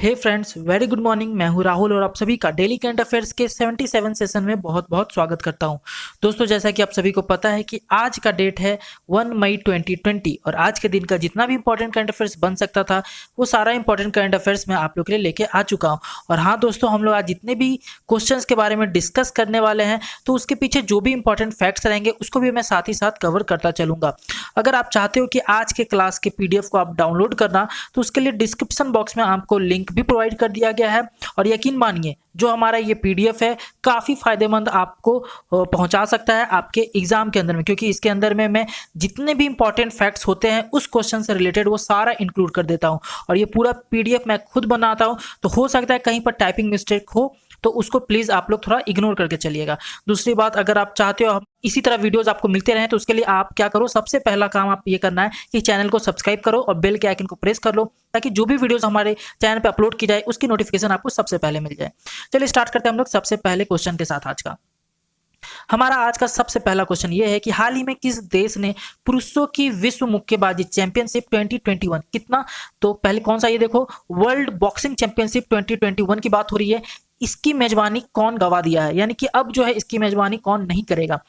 हे friends, very good morning. मैं हूं राहुल और आप सभी का डेली करंट अफेयर्स के 77 सेशन में बहुत बहुत स्वागत करता हूं। दोस्तों, जैसा कि आप सभी को पता है कि आज का डेट है 1 मई 2020 और आज के दिन का जितना भी इंपॉर्टेंट करंट अफेयर्स बन सकता था वो सारा इंपॉर्टेंट करंट अफेयर्स मैं आप लोग के लिए लेके आ चुका हूँ। और हाँ दोस्तों, हम लोग आज जितने भी क्वेश्चंस के बारे में डिस्कस करने वाले हैं तो उसके पीछे जो भी इंपॉर्टेंट फैक्ट्स रहेंगे उसको भी मैं साथ ही साथ कवर करता चलूंगा। अगर आप चाहते हो कि आज के क्लास के पीडीएफ को आप डाउनलोड करना तो उसके लिए डिस्क्रिप्शन बॉक्स में आपको लिंक भी प्रोवाइड कर दिया गया है। और यकीन मानिए, जो हमारा ये पीडीएफ है काफ़ी फायदेमंद आपको पहुंचा सकता है आपके एग्जाम के अंदर में, क्योंकि इसके अंदर में मैं जितने भी इंपॉर्टेंट फैक्ट्स होते हैं उस क्वेश्चन से रिलेटेड वो सारा इंक्लूड कर देता हूं। और ये पूरा पीडीएफ मैं खुद बनाता हूं, तो हो सकता है कहीं पर टाइपिंग मिस्टेक हो तो उसको प्लीज आप लोग थोड़ा इग्नोर करके चलिएगा। दूसरी बात, अगर आप चाहते हो इसी तरह वीडियोस आपको मिलते रहें तो उसके लिए आप क्या करो, सबसे पहला काम आप ये करना है कि चैनल को सब्सक्राइब करो और बेल के आइकन को प्रेस कर लो, ताकि जो भी वीडियोस हमारे चैनल पे अपलोड की जाए उसकी नोटिफिकेशन आपको सबसे पहले मिल जाए। चलिए स्टार्ट करते हैं हम लोग सबसे पहले क्वेश्चन के साथ। हमारा आज का सबसे पहला क्वेश्चन ये है कि हाल ही में किस देश ने पुरुषों की विश्व मुक्केबाजी चैंपियनशिप 2021 कितना, तो पहले कौन सा, ये देखो, वर्ल्ड बॉक्सिंग चैंपियनशिप 2021 की बात हो रही है। इसकी मेजबानी कौन गवा दिया है, यानी कि अब जो है इसकी मेजबानी कौन नहीं करेगा।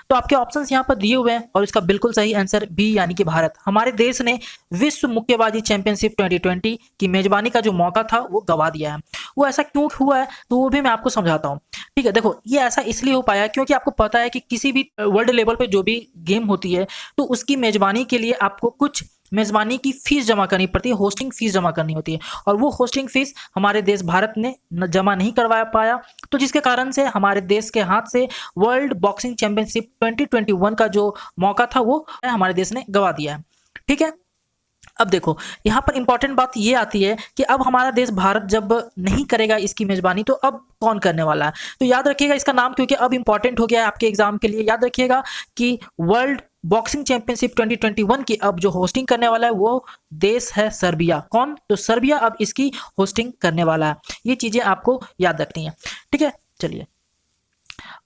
तो आपके ऑप्शंस यहाँ पर दिए हुए हैं और इसका बिल्कुल सही आंसर बी यानी कि भारत। हमारे देश ने विश्व मुक्केबाजी चैंपियनशिप 2020 की मेजबानी का जो मौका था वो गवा दिया है। वो ऐसा क्यों हुआ है तो वो भी मैं आपको समझाता हूँ। ठीक है, देखो, ये ऐसा इसलिए हो पाया क्योंकि आपको पता है कि किसी भी वर्ल्ड लेवल पे जो भी गेम होती है तो उसकी मेजबानी के लिए आपको कुछ मेजबानी की फीस जमा करनी पड़ती है, होस्टिंग फीस जमा करनी होती है। और वो होस्टिंग फीस हमारे देश भारत ने जमा नहीं करवा पाया, तो जिसके कारण से हमारे देश के हाथ से वर्ल्ड बॉक्सिंग चैंपियनशिप 2021 का जो मौका था वो हमारे देश ने गवा दिया है। ठीक है, अब देखो, यहाँ पर इंपॉर्टेंट बात ये आती है कि अब हमारा देश भारत जब नहीं करेगा इसकी मेजबानी तो अब कौन करने वाला है। तो याद रखिएगा इसका नाम, क्योंकि अब इंपॉर्टेंट हो गया है आपके एग्जाम के लिए। याद रखिएगा कि वर्ल्ड बॉक्सिंग चैंपियनशिप 2021 की अब जो होस्टिंग करने वाला है वो देश है सर्बिया। कौन? तो सर्बिया अब इसकी होस्टिंग करने वाला है। ये चीजें आपको याद रखनी है। ठीक है, चलिए,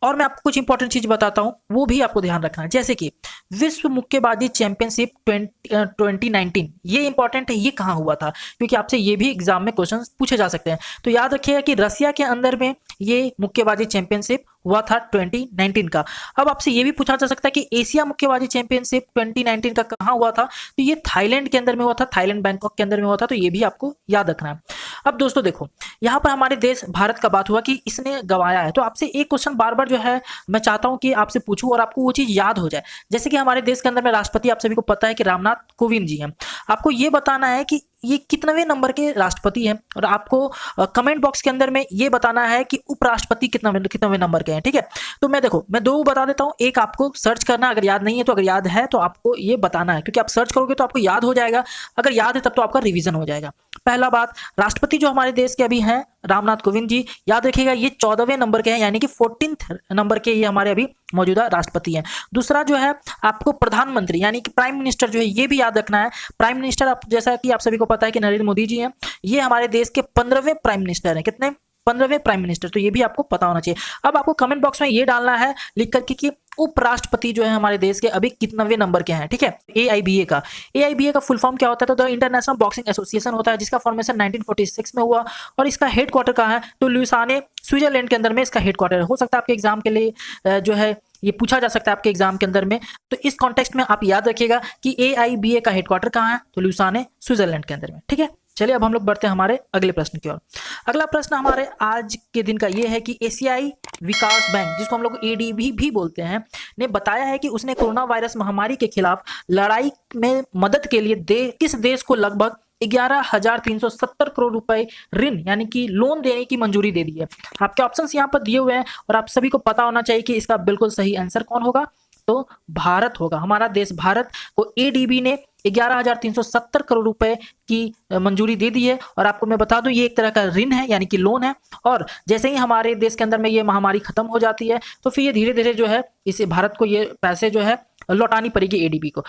और मैं आपको कुछ इंपॉर्टेंट चीज बताता हूं, वो भी आपको ध्यान रखना है। जैसे कि विश्व मुक्केबाजी चैंपियनशिप 2019, ये इंपॉर्टेंट है, ये कहां हुआ था, क्योंकि आपसे ये भी एग्जाम में क्वेश्चन पूछे जा सकते हैं। तो याद रखिएगा कि रसिया के अंदर में ये मुक्केबाजी चैंपियनशिप हुआ था 2019 का। अब आपसे ये भी पूछा जा सकता है कि एशिया मुक्केबाजी चैंपियनशिप 2019 का कहां हुआ था, तो ये थाईलैंड के अंदर में हुआ था, थाईलैंड बैंकॉक के अंदर में हुआ था। तो ये भी आपको याद रखना है। अब दोस्तों देखो, यहाँ पर हमारे देश भारत का बात हुआ कि इसने गवाया है, तो आपसे एक क्वेश्चन बार बार जो है मैं चाहता हूं कि आपसे पूछूं और आपको वो चीज याद हो जाए। जैसे कि हमारे देश के अंदर में राष्ट्रपति आप सभी को पता है कि रामनाथ कोविंद जी हैं। आपको ये बताना है कि ये कितनवें नंबर के राष्ट्रपति हैं, और आपको कमेंट बॉक्स के अंदर में ये बताना है कि उपराष्ट्रपति कितनवें नंबर के हैं। ठीक है, तो मैं देखो, मैं दो बता देता हूँ, एक आपको सर्च करना, अगर याद नहीं है तो, अगर याद है तो आपको ये बताना है, क्योंकि आप सर्च करोगे तो आपको याद हो जाएगा, अगर याद है तब तो आपका रिवीजन हो जाएगा। पहला बात, राष्ट्रपति जो हमारे देश के अभी हैं रामनाथ कोविंद जी, याद रखिएगा ये 14वें नंबर के हैं, यानी कि 14th नंबर के ये हमारे अभी मौजूदा राष्ट्रपति हैं। दूसरा जो है आपको प्रधानमंत्री यानी कि प्राइम मिनिस्टर जो है ये भी याद रखना है। प्राइम मिनिस्टर आप, जैसा कि आप सभी को पता है कि नरेंद्र मोदी जी हैं, ये हमारे देश के 15वें प्राइम मिनिस्टर हैं। कितने? 15वें प्राइम मिनिस्टर। तो ये भी आपको पता होना चाहिए। अब आपको कमेंट बॉक्स में ये डालना है लिख करके कि उपराष्ट्रपति जो है हमारे देश के अभी कितनवें नंबर के हैं। ठीक है, AIBA का फुल फॉर्म क्या होता है, तो इंटरनेशनल बॉक्सिंग एसोसिएशन होता है, जिसका फॉर्मेशन 1946 में हुआ। और इसका हेडक्वार्टर कहाँ है, तो लुसाने स्विट्जरलैंड के अंदर में इसका हेडक्वार्टर हो सकता है आपके एग्जाम के लिए जो है ये पूछा जा सकता है आपके एग्जाम के अंदर में। तो इस कॉन्टेक्स्ट में आप याद रखिएगा कि AIBA का हेडक्वार्टर कहाँ है, तो लुसाने स्विट्जरलैंड के अंदर में। ठीक है, चलिए अब हम लोग बढ़ते हैं हमारे अगले प्रश्न की ओर। अगला प्रश्न हमारे आज के दिन का ये है कि एशियाई विकास बैंक, जिसको हम लोग ADB भी बोलते हैं, ने बताया है कि उसने कोरोना वायरस महामारी के खिलाफ लड़ाई में मदद के लिए किस देश को लगभग 11,370 करोड़ रुपए ऋण यानी कि लोन देने की मंजूरी दे दी है। आपके ऑप्शंस यहाँ पर दिए हुए हैं और आप सभी को पता होना चाहिए कि इसका बिल्कुल सही आंसर कौन होगा, तो भारत होगा। हमारा देश भारत को ADB ने 11,370 करोड़ रुपए की मंजूरी दे दी है। और आपको मैं बता दूं ये एक तरह का ऋण है यानी कि लोन है, और जैसे ही हमारे देश के अंदर में ये महामारी खत्म हो जाती है तो फिर ये धीरे धीरे जो है इसे भारत को ये पैसे जो है लौटानी पड़ेगी ADB को।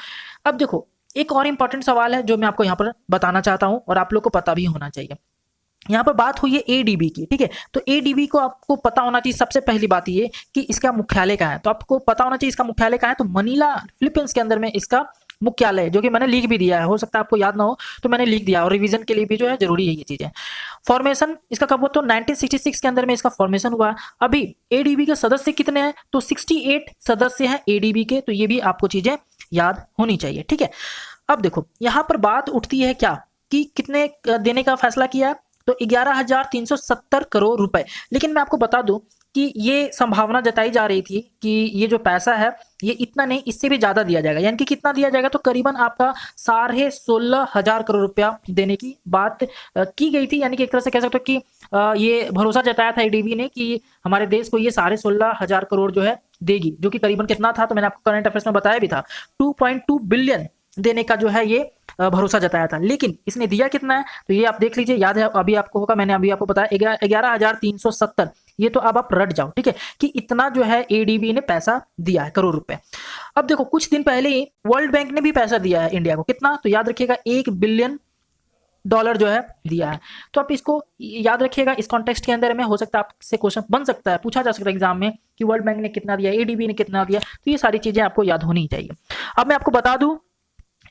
अब देखो, एक और इंपॉर्टेंट सवाल है जो मैं आपको यहाँ पर बताना चाहता हूँ और आप लोग को पता भी होना चाहिए। यहाँ पर बात हुई है ADB की। ठीक है, तो ADB को आपको पता होना चाहिए, सबसे पहली बात ये कि इसका मुख्यालय कहाँ है। तो आपको पता होना चाहिए इसका मुख्यालय कहाँ है, तो मनीला फिलीपींस के अंदर में इसका मुख्यालय, जो कि मैंने लिख भी दिया है, हो सकता है आपको याद ना हो तो मैंने लिख दिया, और रिवीजन के लिए भी जो है जरूरी है ये चीजें। फॉर्मेशन इसका कब हुआ, तो 1966 के अंदर में इसका फॉर्मेशन हुआ है। अभी एडीबी के सदस्य कितने हैं, तो 68 सदस्य हैं एडीबी के, तो ये भी आपको चीजें याद होनी चाहिए, ठीक है। अब देखो यहां पर बात उठती है क्या कि कितने देने का फैसला किया है, तो 11,370 करोड़ रुपए। लेकिन मैं आपको बता दूं कि ये संभावना जताई जा रही थी कि ये जो पैसा है ये इतना नहीं, इससे भी ज्यादा दिया जाएगा। यानी कि कितना दिया जाएगा, तो करीबन आपका 16,500 करोड़ रुपया देने की बात की गई थी। यानी कि एक तरह से कह सकते हो कि ये भरोसा जताया था एडीबी ने कि हमारे देश को ये 16,500 करोड़ जो है देगी, जो कि करीबन कितना था, तो मैंने आपको करंट अफेयर्स में बताया भी था, 2.2 बिलियन देने का जो है ये भरोसा जताया था। लेकिन इसने दिया कितना है, तो ये आप देख लीजिए, याद है अभी आपको होगा, मैंने अभी आपको बताया 11,370। ये तो अब आप रट जाओ, ठीक है, कि इतना जो है एडीबी ने पैसा दिया है, करोड़ रुपए। अब देखो कुछ दिन पहले ही वर्ल्ड बैंक ने भी पैसा दिया है इंडिया को, कितना, तो याद रखिएगा $1 बिलियन जो है दिया है। तो आप इसको याद रखिएगा, इस कॉन्टेक्स्ट के अंदर में हो सकता है आपसे क्वेश्चन बन सकता है, पूछा जा सकता है एग्जाम में कि वर्ल्ड बैंक ने कितना दिया, एडीबी ने कितना दिया, तो ये सारी चीजें आपको याद होनी चाहिए। अब मैं आपको बता दूं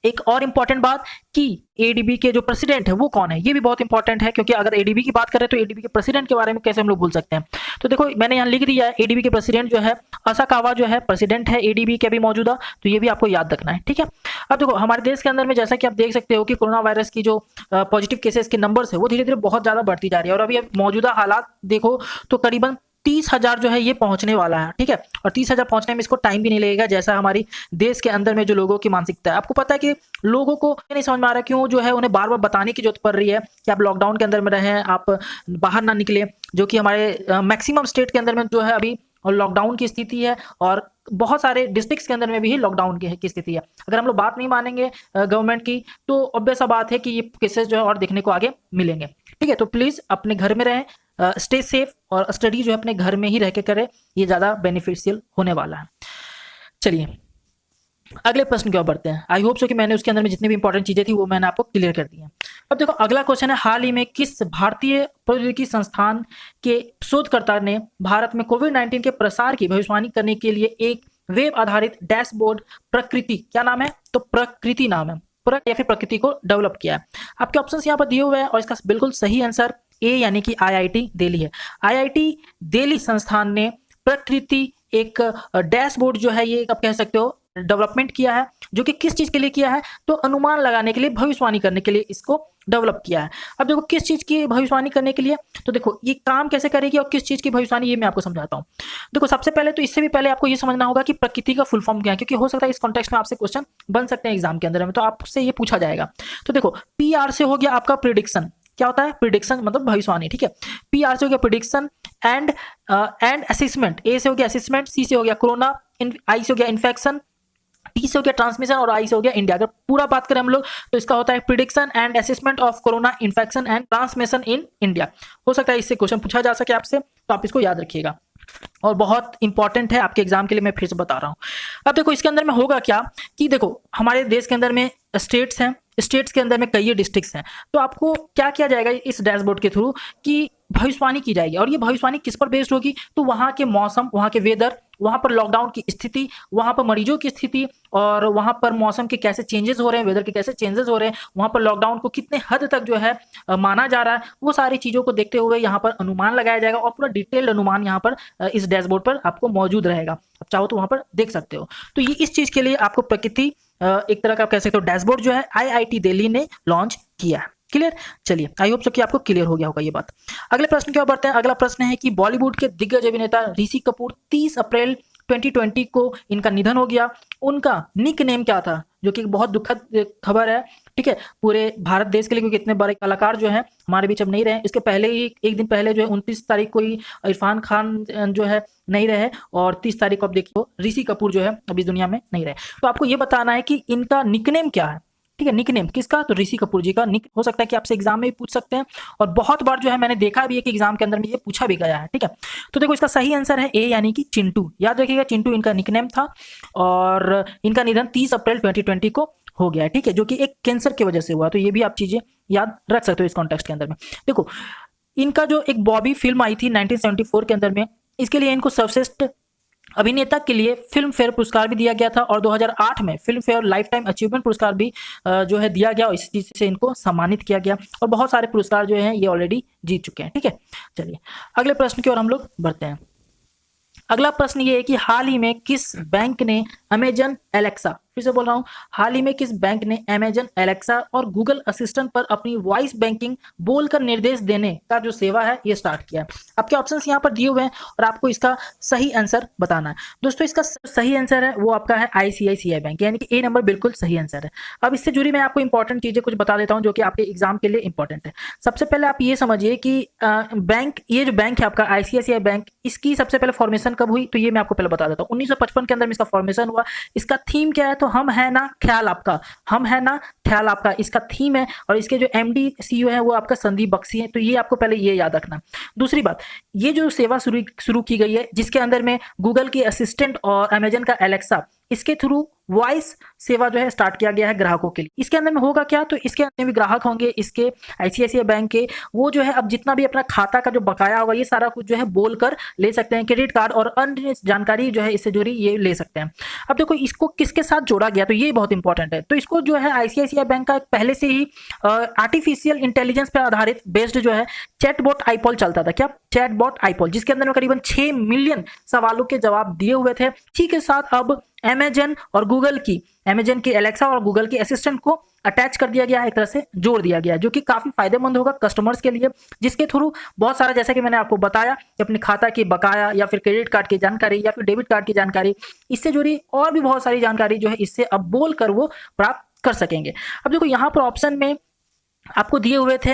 एक और इंपॉर्टेंट बात कि एडीबी के जो प्रेसिडेंट है वो कौन है, ये भी बहुत इंपॉर्टेंट है, क्योंकि अगर एडीबी की बात करें तो एडीबी के प्रेसिडेंट के बारे में कैसे हम लोग भूल सकते हैं। तो देखो मैंने यहाँ लिख दिया है, एडीबी के प्रेसिडेंट जो है असाकावा जो है प्रेसिडेंट है एडीबी के अभी मौजूदा, तो ये भी आपको याद रखना है, ठीक है। अब देखो हमारे देश के अंदर में जैसा कि आप देख सकते हो कि कोरोना वायरस की जो पॉजिटिव केसेस के नंबर्स है वो धीरे धीरे बहुत ज्यादा बढ़ती जा रही है, और अभी मौजूदा हालात देखो तो करीबन 30,000 जो है ये पहुंचने वाला है, ठीक है। और 30,000 पहुंचने में इसको टाइम भी नहीं लगेगा, जैसा हमारी देश के अंदर में जो लोगों की मानसिकता है। आपको पता है कि लोगों को नहीं समझ में आ रहा है क्यों जो है उन्हें बार बार बताने की जरूरत पड़ रही है कि आप लॉकडाउन के अंदर में रहें, आप बाहर ना निकले, जो कि हमारे मैक्सिमम स्टेट के अंदर में जो है अभी लॉकडाउन की स्थिति है, और बहुत सारे डिस्ट्रिक्ट्स के अंदर में भी लॉकडाउन की स्थिति है। अगर हम लोग बात नहीं मानेंगे गवर्नमेंट की, तो ऑब्वियस सा बात है कि ये केसेस जो है और देखने को आगे मिलेंगे, ठीक है। तो प्लीज अपने घर में रहें, स्टे सेफ, और स्टडी जो है अपने घर में ही रह के करें, ये ज्यादा बेनिफिशियल होने वाला है। चलिए अगले प्रश्न की ओर बढ़ते हैं। आई होप सो कि मैंने उसके अंदर में जितनी भी इंपॉर्टेंट चीजें थी वो मैंने आपको क्लियर कर दी है। अब देखो अगला क्वेश्चन है, हाल ही में किस भारतीय प्रौद्योगिकी संस्थान के शोधकर्ता ने भारत में कोविड-19 के प्रसार की भविष्यवाणी करने के लिए एक वेब आधारित डैशबोर्ड प्रकृति, क्या नाम है, तो प्रकृति नाम है, या फिर प्रकृति को डेवलप किया है। आपके ऑप्शंस यहाँ पर दिए हुए हैं, और इसका बिल्कुल सही आंसर ए यानी कि आईआईटी दिल्ली है। आईआईटी दिल्ली संस्थान ने प्रकृति एक डैशबोर्ड जो है ये आप कह सकते हो डेवलपमेंट किया है, जो कि किस चीज के लिए किया है, तो अनुमान लगाने के लिए, भविष्यवाणी करने के लिए इसको डेवलप किया है। अब देखो किस चीज की भविष्यवाणी करने के लिए, तो देखो ये काम कैसे करेगी और किस चीज की भविष्यवाणी, ये मैं आपको समझाता हूँ। देखो सबसे पहले तो इससे भी पहले आपको ये समझना होगा कि प्रकृति का फुल फॉर्म क्या है, क्योंकि हो सकता है इस कॉन्टेक्स्ट में आपसे क्वेश्चन बन सकते हैं एग्जाम के अंदर में, तो आपसे ये पूछा जाएगा। तो देखो पीआर से हो गया आपका प्रिडिक्शन, क्या होता है प्रिडिक्शन मतलब भविष्यवाणी, ठीक है। पीआर से हो गया प्रिडिक्शन, एंड असेसमेंट, ए से हो गया असेसमेंट, सी से हो गया कोरोना, आई से हो गया इन्फेक्शन, टी से हो गया ट्रांसमिशन, और आई से हो गया इंडिया। अगर पूरा बात करें हम लोग तो इसका होता है prediction and assessment of corona infection and transmission in India. हो सकता है इससे क्वेश्चन पूछा जा सके आपसे, तो आप इसको याद रखिएगा, और बहुत इंपॉर्टेंट है आपके एग्जाम के लिए, मैं फिर से बता रहा हूं। अब देखो इसके अंदर में होगा क्या कि देखो हमारे देश के अंदर में स्टेट्स हैं, स्टेट्स के अंदर में कई डिस्ट्रिक्ट्स हैं, तो आपको क्या किया जाएगा इस डैशबोर्ड के थ्रू कि भविष्यवाणी की जाएगी, और ये भविष्यवाणी किस पर बेस्ड होगी, तो वहां के मौसम, वहां के वेदर, वहां पर लॉकडाउन की स्थिति, वहां पर मरीजों की स्थिति, और वहां पर मौसम के कैसे चेंजेस हो रहे हैं, वेदर के कैसे चेंजेस हो रहे हैं, वहां पर लॉकडाउन को कितने हद तक जो है माना जा रहा है, वो सारी चीजों को देखते हुए यहाँ पर अनुमान लगाया जाएगा, और पूरा डिटेल्ड अनुमान यहाँ पर इस डैशबोर्ड पर आपको मौजूद रहेगा। आप चाहो तो वहां पर देख सकते हो। तो ये इस चीज के लिए आपको प्रकृति एक तरह का आप कह सकते हो डैशबोर्ड जो है आईआईटी दिल्ली ने लॉन्च किया है। क्लियर, चलिए आई होप सो कि आपको क्लियर हो गया होगा ये बात। अगले प्रश्न की ओर बढ़ते हैं। अगला प्रश्न है कि बॉलीवुड के दिग्गज अभिनेता ऋषि कपूर 30 अप्रैल 2020 को इनका निधन हो गया। उनका निक नेम क्या था, जो कि बहुत दुखद खबर है, ठीक है, पूरे भारत देश के लिए, क्योंकि इतने बड़े कलाकार जो है हमारे बीच अब नहीं रहे। इसके पहले ही एक दिन पहले जो है 29 तारीख को ही इरफान खान जो है नहीं रहे, और 30 तारीख को आप देखिए ऋषि कपूर जो है अभी दुनिया में नहीं रहे। तो आपको ये बताना है कि इनका निकनेम क्या है, ठीक है, निकनेम किसका, तो ऋषि कपूर जी का। निक हो सकता है कि आपसे एग्जाम में भी पूछ सकते हैं, और बहुत बार जो है मैंने देखा भी है कि एग्जाम के अंदर में ये पूछा भी गया है, ठीक है। तो देखो इसका सही आंसर है ए यानी कि चिंटू। याद रखिएगा चिंटू इनका निकनेम था, और इनका निधन 30 अप्रैल 2020 को हो गया है, ठीक है, जो कि एक कैंसर की वजह से हुआ। तो ये भी आप चीजें याद रख सकते हो इस कॉन्टेक्स्ट के अंदर में। देखो इनका जो एक बॉबी फिल्म आई थी 1974 के अंदर में, इसके लिए इनको सर्वश्रेष्ठ अभिनेता के लिए फिल्म फेयर पुरस्कार भी दिया गया था और 2008 में film fair life time achievement पुरस्कार भी जो है दिया गया और इस चीज से इनको सम्मानित किया गया और बहुत सारे पुरस्कार जो हैं ये ऑलरेडी जीत चुके हैं। ठीक है, चलिए अगले प्रश्न की ओर हम लोग बढ़ते हैं। अगला प्रश्न ये है कि हाल ही में किस बैंक ने अमेजन एलेक्सा, फिर से बोल रहा हूं, हाल ही में किस बैंक ने अमेजन एलेक्सा और गूगल असिस्टेंट पर अपनी वॉइस बैंकिंग बोलकर निर्देश देने का जो सेवा है ये स्टार्ट किया है। आपके ऑप्शंस यहाँ पर दिए हुए हैं और आपको इसका सही आंसर बताना है। दोस्तों इसका सही आंसर है वो आपका है आईसीआईसीआई बैंक, यानी कि ए नंबर बिल्कुल सही आंसर है। अब इससे जुड़ी मैं आपको इंपॉर्टेंट चीजें कुछ बता देता हूँ जो कि आपके एग्जाम के लिए इंपॉर्टेंट है। सबसे पहले आप ये समझिए कि बैंक, ये जो बैंक है आपका आईसीआईसीआई बैंक, इसकी सबसे पहले फॉर्मेशन कब हुई तो ये मैं आपको पहले बता देता हूँ। 1955 के अंदर में इसका फॉर्मेशन हुआ। इसका थीम क्या है तो हम है ना ख्याल आपका, हम है ना ख्याल आपका इसका थीम है और इसके जो एमडी सीईओ है वो आपका संदीप बख्शी है। तो ये आपको पहले ये याद रखना। दूसरी बात, ये जो सेवा शुरू की गई है जिसके अंदर में गूगल की असिस्टेंट और अमेजन का एलेक्सा, इसके थ्रू वॉइस सेवा जो है स्टार्ट किया गया है ग्राहकों के लिए। इसके अंदर में होगा क्या तो इसके अंदर भी ग्राहक होंगे इसके आईसीआईसीआई बैंक के, वो जो है अब जितना भी अपना खाता का जो बकाया होगा ये सारा कुछ जो है बोलकर ले सकते हैं। क्रेडिट कार्ड और अन्य जानकारी जो है इससे जुड़ी ये ले सकते हैं। अब देखो इसको किसके साथ जोड़ा गया तो ये बहुत इंपॉर्टेंट है। तो इसको जो है आईसीआईसीआई बैंक का पहले से ही आर्टिफिशियल इंटेलिजेंस पर आधारित बेस्ड जो है चैटबॉट आईपॉल चलता था। क्या? चैटबॉट आईपॉल, जिसके अंदर में करीबन 6 मिलियन सवालों के जवाब दिए हुए थे। इसी के साथ अब अमेजन और गूगल की, अमेजन की एलेक्सा और गूगल की असिस्टेंट को अटैच कर दिया गया है, एक तरह से जोड़ दिया गया है, जो कि काफी फायदेमंद होगा कस्टमर्स के लिए, जिसके थ्रू बहुत सारा, जैसा कि मैंने आपको बताया कि अपने खाता की बकाया या फिर क्रेडिट कार्ड की जानकारी या फिर डेबिट कार्ड की जानकारी, इससे जुड़ी और भी बहुत सारी जानकारी जो है इससे अब बोलकर वो प्राप्त कर सकेंगे। अब देखो यहाँ पर ऑप्शन में आपको दिए हुए थे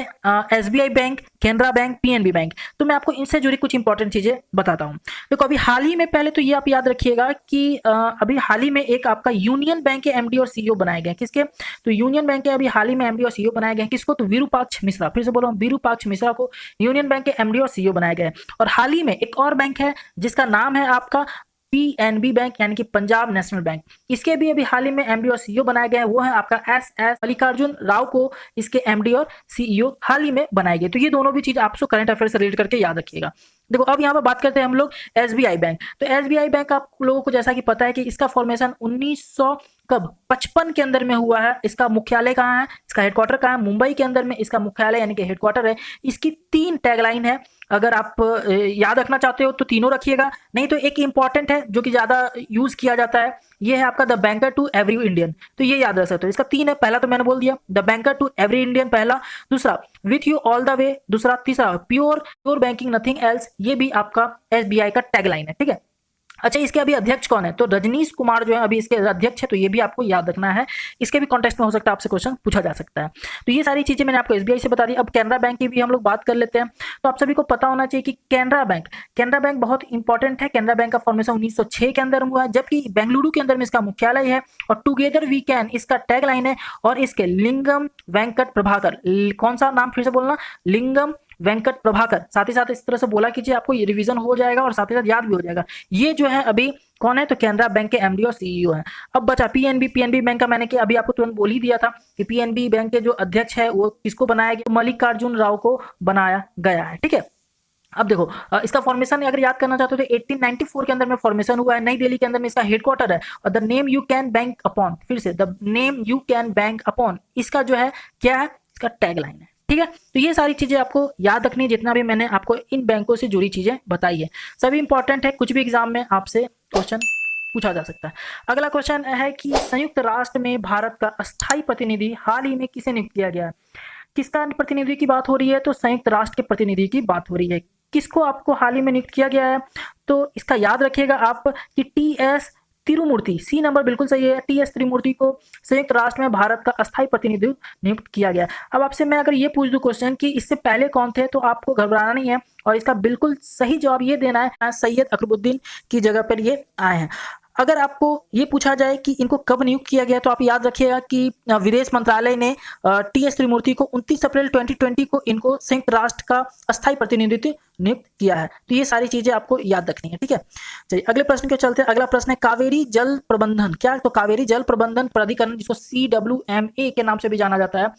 SBI bank, Canara bank, PNB bank. तो मैं आपको इनसे जुड़ी कुछ इंपॉर्टेंट चीजें बताता हूं। देखो अभी हाल ही में, पहले तो ये आप याद रखिएगा कि अभी हाल ही में एक आपका यूनियन बैंक के एमडी और सीईओ बनाए गए। किसके? तो यूनियन बैंक के अभी हाल ही में एमडी और सीईओ बनाए गए। किसको? तो विरूपाक्ष मिश्रा, फिर से बोल रहा हूं, विरूपाक्ष मिश्रा को यूनियन बैंक के एमडी और सीईओ बनाए गए। और हाल ही में एक और बैंक है जिसका नाम है आपका पीएनबी बैंक, यानी कि पंजाब नेशनल बैंक। इसके भी अभी हाल ही में एमडी और सीईओ बनाए गए हैं, वो है आपका एस मल्लिकार्जुन राव को इसके एमडी और सीईओ हाल ही में बनाए गए। तो ये दोनों भी चीज आपको करंट अफेयर से रिलेट करके याद रखिएगा। देखो अब यहाँ पर बात करते हैं हम लोग एसबीआई बैंक। तो एसबीआई बैंक आप लोगों को जैसा कि पता है कि इसका फॉर्मेशन 1900 कब 55 के अंदर में हुआ है। इसका मुख्यालय कहाँ है, इसका हेडक्वार्टर कहाँ है? मुंबई के अंदर में इसका मुख्यालय यानी कि हेडक्वार्टर है। इसकी 3 टैगलाइन है, अगर आप याद रखना चाहते हो तो तीनों रखिएगा, नहीं तो एक इंपॉर्टेंट है जो कि ज्यादा यूज किया जाता है, ये है आपका the banker to every Indian. तो ये याद रख सकते हो। इसका 3 है, पहला तो मैंने बोल दिया the banker to every Indian पहला, दूसरा with you all the way दूसरा, तीसरा प्योर बैंकिंग नथिंग एल्स, ये भी आपका एसबीआई का टैगलाइन है। ठीक है, अच्छा इसके अभी अध्यक्ष कौन है? तो रजनीश कुमार जो है अभी इसके अध्यक्ष है। तो ये भी आपको याद रखना है, इसके भी कॉन्टेक्स्ट में हो सकता है आपसे क्वेश्चन पूछा जा सकता है। तो ये सारी चीजें मैंने आपको एसबीआई से बता दी। अब कैनरा बैंक की भी हम लोग बात कर लेते हैं। तो आप सभी को पता होना चाहिए कि कैनरा बैंक बहुत इंपॉर्टेंट है। कैनरा बैंक का फॉर्मेशन 1906 के अंदर हुआ है, जबकि बेंगलुरु के अंदर में इसका मुख्यालय है और टुगेदर वी कैन इसका टैगलाइन है। और इसके लिंगम वेंकट प्रभाकर, कौन सा नाम फिर से बोलना? लिंगम वेंकट प्रभाकर। साथ ही साथ इस तरह से बोला कीजिए, आपको ये रिवीजन हो जाएगा और साथ ही साथ याद भी हो जाएगा। ये जो है अभी कौन है? तो कैनरा बैंक के एमडी और सीईओ है। अब बचा पीएनबी बैंक का, मैंने कि अभी आपको तुरंत बोल ही दिया था कि पीएनबी बैंक के जो अध्यक्ष है वो किसको बनाया गया? मल्लिकार्जुन राव को बनाया गया है। ठीक है, अब देखो इसका फॉर्मेशन अगर याद करना चाहते हो तो 1894 के अंदर में फॉर्मेशन हुआ है। नई दिल्ली के अंदर में इसका हेडक्वार्टर है। और the name you can bank upon, फिर से the name you can bank upon, इसका जो है क्या है? इसका टैगलाइन है। ठीक है, तो ये सारी चीजें आपको याद रखनी है, जितना भी मैंने आपको इन बैंकों से जुड़ी चीजें बताई है सभी इंपॉर्टेंट है। कुछ भी एग्जाम में आपसे क्वेश्चन पूछा जा सकता है। अगला क्वेश्चन है कि संयुक्त राष्ट्र में भारत का अस्थायी प्रतिनिधि हाल ही में किसे नियुक्त किया गया है? किसका प्रतिनिधि की बात हो रही है? तो संयुक्त राष्ट्र के प्रतिनिधि की बात हो रही है। किसको आपको हाल ही में नियुक्त किया गया है? तो इसका याद रखिएगा आप कि टीएस तिरुमूर्ति, सी नंबर बिल्कुल सही है, टीएस तिरुमूर्ति को संयुक्त राष्ट्र में भारत का अस्थायी प्रतिनिधि नियुक्त किया गया। अब आपसे मैं अगर ये पूछ दूं क्वेश्चन कि इससे पहले कौन थे, तो आपको घबराना नहीं है और इसका बिल्कुल सही जवाब ये देना है, सैयद अकबरुद्दीन की जगह पर ये आए हैं। अगर आपको ये पूछा जाए कि इनको कब नियुक्त किया गया, तो आप याद रखिएगा कि विदेश मंत्रालय ने टी.एस. त्रिमूर्ति को 29 अप्रैल 2020 को इनको संयुक्त राष्ट्र का अस्थायी प्रतिनिधित्व नियुक्त किया है। तो ये सारी चीजें आपको याद रखनी है, ठीक है। चलिए अगले प्रश्न के चलते हैं। अगला प्रश्न है कावेरी जल प्रबंधन क्या? तो कावेरी जल प्रबंधन प्राधिकरण, जिसको CWMA के नाम से भी जाना जाता है,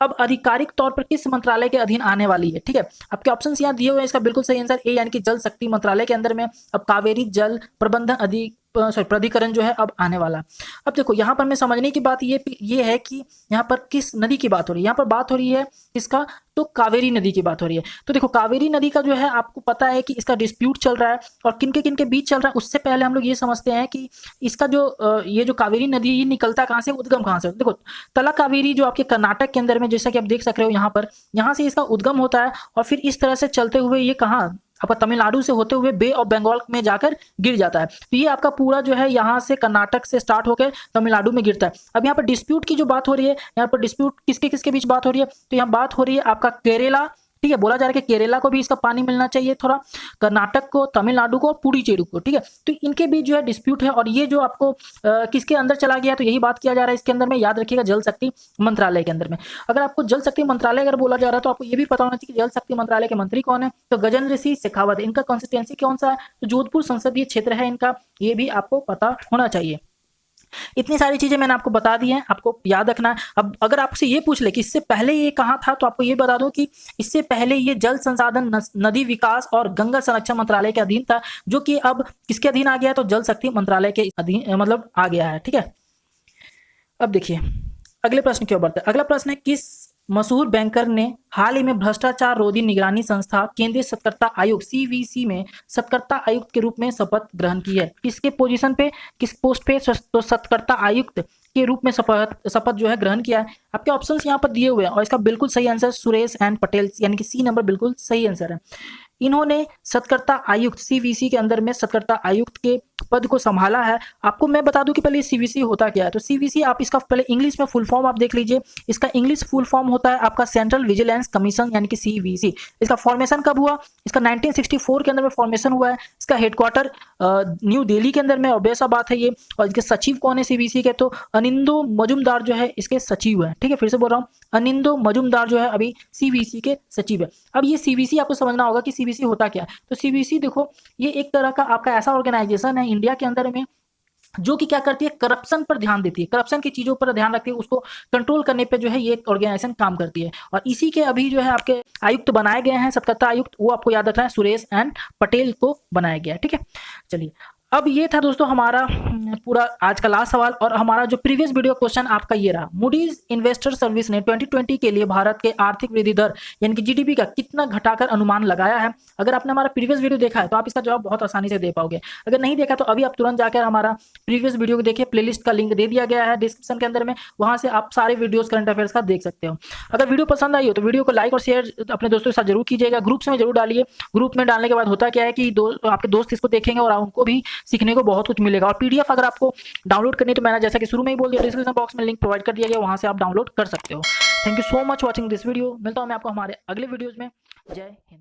अब आधिकारिक तौर पर किस मंत्रालय के अधीन आने वाली है? ठीक है, आपके ऑप्शन यहाँ दिए हुए हैं, इसका बिल्कुल सही आंसर ए यानी कि जल शक्ति मंत्रालय के अंदर में अब कावेरी जल प्रबंधन प्राधिकरण जो है अब आने वाला। अब देखो यहाँ पर मैं समझने की बात ये है कि यहाँ पर किस नदी की बात हो रही है। यहाँ पर बात हो रही है किसका? तो कावेरी नदी की बात हो रही है। तो देखो कावेरी नदी का जो है आपको पता है कि इसका डिस्प्यूट चल रहा है और किन के बीच चल रहा है। उससे पहले हम लोग ये समझते हैं कि इसका जो ये जो कावेरी नदी ये निकलता कहाँ से, उद्गम कहाँ से? देखो तला कावेरी जो आपके कर्नाटक के अंदर में, जैसा कि आप देख सक रहे हो यहाँ पर, यहाँ से इसका उद्गम होता है और फिर इस तरह से चलते हुए ये कहाँ आपका तमिलनाडु से होते हुए बे ऑफ बंगाल में जाकर गिर जाता है। तो ये आपका पूरा जो है यहाँ से कर्नाटक से स्टार्ट होकर तमिलनाडु में गिरता है। अब यहाँ पर डिस्प्यूट की जो बात हो रही है, यहाँ पर डिस्प्यूट किसके बीच बात हो रही है? तो यहाँ बात हो रही है आपका केरला, ठीक है, बोला जा रहा है कि केरला को भी इसका पानी मिलना चाहिए थोड़ा, कर्नाटक को, तमिलनाडु को और पुडुचेरी को, ठीक है। तो इनके बीच जो है डिस्प्यूट है और ये जो आपको किसके अंदर चला गया, तो यही बात किया जा रहा है इसके अंदर में। याद रखिएगा जल शक्ति मंत्रालय के अंदर में। अगर आपको जल शक्ति मंत्रालय अगर बोला जा रहा है तो आपको ये भी पता होना चाहिए कि जल शक्ति मंत्रालय के मंत्री कौन है। तो गजेंद्र सिंह शेखावत, इनका कॉन्स्टिट्यूंसी कौन सा है? तो जोधपुर संसदीय क्षेत्र है इनका, ये भी आपको पता होना चाहिए। इतनी सारी चीजें मैंने आपको बता दी हैं, आपको याद रखना है। अब अगर आपसे ये पूछ ले कि इससे पहले ये कहाँ था, तो आपको ये बता दूं कि इससे पहले ये जल संसाधन, नदी विकास और गंगा संरक्षण मंत्रालय के अधीन था, जो कि अब किसके अधीन आ गया है? तो जल शक्ति मंत्रालय के अधीन मतलब आ गया है, ठीक है। अब देखिए अगले प्रश्न की ओर बढ़ते हैं। अगला प्रश्न है किस मशहूर बैंकर ने हाल ही में भ्रष्टाचार रोधी निगरानी संस्था केंद्रीय सतर्कता आयोग CVC में सतर्कता आयुक्त के रूप में शपथ ग्रहण की है? किसके पोजीशन पे, किस पोस्ट पे? तो सतर्कता आयुक्त के रूप में शपथ जो है ग्रहण किया है। आपके ऑप्शंस यहाँ पर दिए हुए हैं और इसका बिल्कुल सही आंसर सुरेश एन पटेल यानी कि C नंबर बिल्कुल सही आंसर है। इन्होंने सतर्कता आयुक्त CVC के अंदर में सतर्कता आयुक्त के पद को संभाला है। आपको मैं बता दूं कि पहले CVC होता क्या है। तो CVC आप इसका पहले इंग्लिश में फुल फॉर्म आप देख लीजिए। इसका इंग्लिश फुल फॉर्म होता है आपका सेंट्रल विजिलेंस कमीशन यानी कि CVC। इसका फॉर्मेशन कब हुआ? इसका 1964 के अंदर में फॉर्मेशन हुआ है। इसका हेडक्वार्टर न्यू दिल्ली के अंदर में, ऑब्वियस बात है ये। और इसके सचिव कौन है CVC के? तो अनिंदो मजुमदार जो है इसके सचिव है, ठीक है। फिर से बोल रहा हूँ, अनिंदो मजुमदार जो है अभी CVC के सचिव है। अब ये CVC आपको समझना होगा कि CVC होता क्या है। तो CVC देखो ये एक तरह का आपका ऐसा ऑर्गेनाइजेशन है इंडिया के अंदर में जो कि क्या करती है, करप्शन पर ध्यान देती है, करप्शन की चीजों पर ध्यान रखती है, उसको कंट्रोल करने पे जो है ये ऑर्गेनाइजेशन काम करती है। और इसी के अभी जो है आपके आयुक्त बनाए गए हैं, सतर्कता आयुक्त, वो आपको याद रखना है सुरेश एन पटेल को बनाया गया है, ठीक है। चलिए अब ये था दोस्तों हमारा पूरा आज का लास्ट सवाल। और हमारा जो प्रीवियस वीडियो क्वेश्चन आपका ये रहा, मूडीज इन्वेस्टर सर्विस ने 2020 के लिए भारत के आर्थिक वृद्धि दर यानी कि GDP का कितना घटाकर अनुमान लगाया है? अगर आपने हमारा प्रीवियस वीडियो देखा है तो आप इसका जवाब बहुत आसानी से दे पाओगे। अगर नहीं देखा तो अभी आप तुरंत जाकर हमारा प्रीवियस वीडियो को देखिए, प्लेलिस्ट का लिंक दे दिया गया है डिस्क्रिप्शन के अंदर में, वहां से आप सारे वीडियोस करंट अफेयर्स का देख सकते हो। अगर वीडियो पसंद आई हो तो वीडियो को लाइक और शेयर अपने दोस्तों के साथ जरूर कीजिएगा, ग्रुप्स में जरूर डालिए। ग्रुप में डालने के बाद होता क्या है कि आपके दोस्त इसको देखेंगे और उनको भी सीखने को बहुत कुछ मिलेगा। और PDF अगर आपको डाउनलोड करनी है तो मैंने जैसा कि शुरू में ही बोल दिया, डिस्क्रिप्शन बॉक्स में लिंक प्रोवाइड कर दिया गया, वहां से आप डाउनलोड कर सकते हो। Thank you so much watching this video. मिलता हूं मैं आपको हमारे अगले वीडियोज में। जय हिंद।